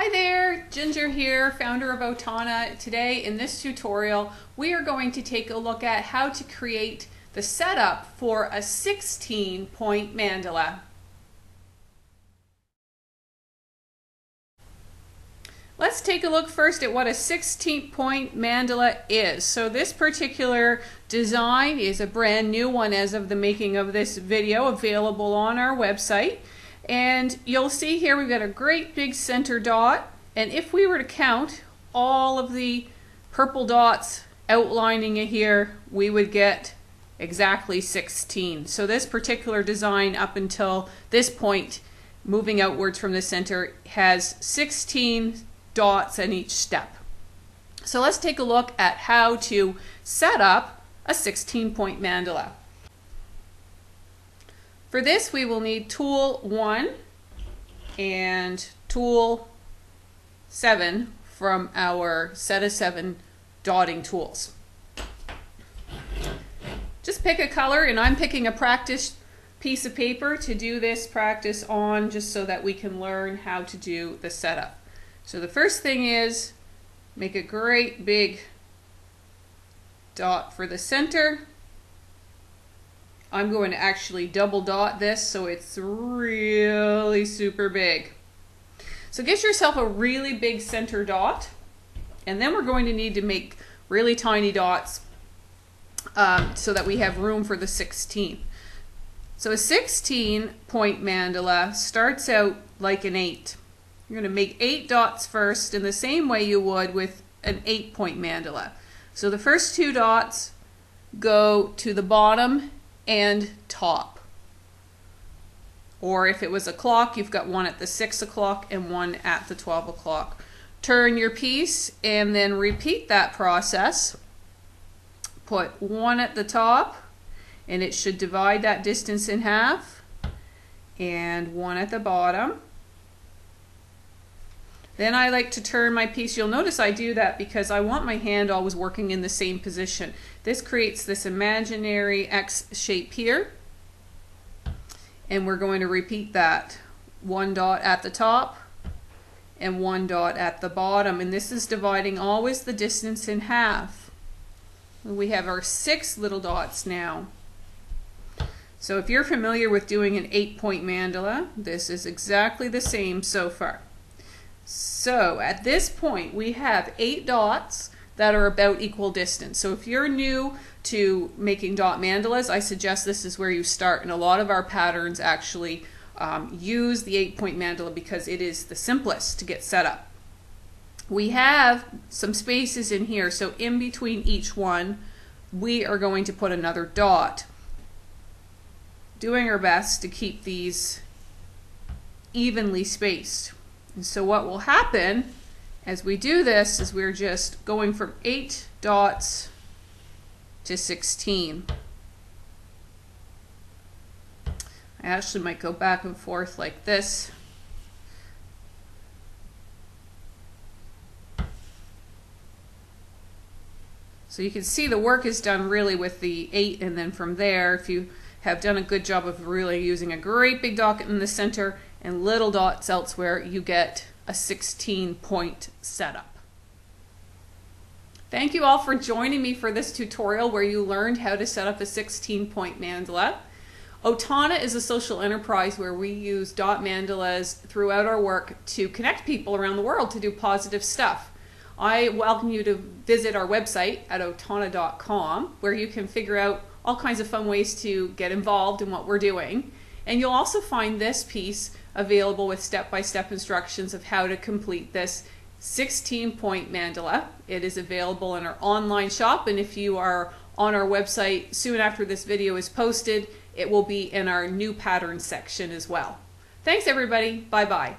Hi there, Ginger here, founder of Otauna. Today in this tutorial we are going to take a look at how to create the setup for a 16-point mandala. Let's take a look first at what a 16-point mandala is. So this particular design is a brand new one as of the making of this video, available on our website. And you'll see here we've got a great big center dot, and if we were to count all of the purple dots outlining it here, we would get exactly 16. So this particular design up until this point, moving outwards from the center, has 16 dots in each step. So let's take a look at how to set up a 16-point mandala. For this we will need tool 1 and tool 7 from our set of 7 dotting tools. Just pick a color, and I'm picking a practice piece of paper to do this practice on, just so that we can learn how to do the setup. So the first thing is make a great big dot for the center. I'm going to actually double dot this so it's really super big. So get yourself a really big center dot, and then we're going to need to make really tiny dots so that we have room for the 16. So a 16-point mandala starts out like an 8. You're going to make 8 dots first in the same way you would with an 8-point mandala. So the first 2 dots go to the bottom and top. Or if it was a clock, you've got one at the 6 o'clock and one at the 12 o'clock. Turn your piece and then repeat that process. Put one at the top, and it should divide that distance in half, and one at the bottom. Then I like to turn my piece. You'll notice I do that because I want my hand always working in the same position. This creates this imaginary X shape here. And we're going to repeat that. One dot at the top and one dot at the bottom. And this is dividing always the distance in half. We have our 6 little dots now. So if you're familiar with doing an 8-point mandala, this is exactly the same so far. So at this point we have 8 dots that are about equal distance. So if you're new to making dot mandalas, I suggest this is where you start, and a lot of our patterns actually use the 8-point mandala because it is the simplest to get set up. We have some spaces in here, so in between each one we are going to put another dot, doing our best to keep these evenly spaced. And so what will happen as we do this is we're just going from 8 dots to 16. I actually might go back and forth like this. So you can see the work is done really with the 8, and then from there, if you have done a good job of really using a great big dot in the center and little dots elsewhere, you get a 16-point setup. Thank you all for joining me for this tutorial where you learned how to set up a 16-point mandala. Otauna is a social enterprise where we use dot mandalas throughout our work to connect people around the world to do positive stuff. I welcome you to visit our website at otauna.com, where you can figure out all kinds of fun ways to get involved in what we're doing. And you'll also find this piece available with step-by-step instructions of how to complete this 16-point mandala. It is available in our online shop, and if you are on our website soon after this video is posted, it will be in our new pattern section as well. Thanks everybody. Bye-bye.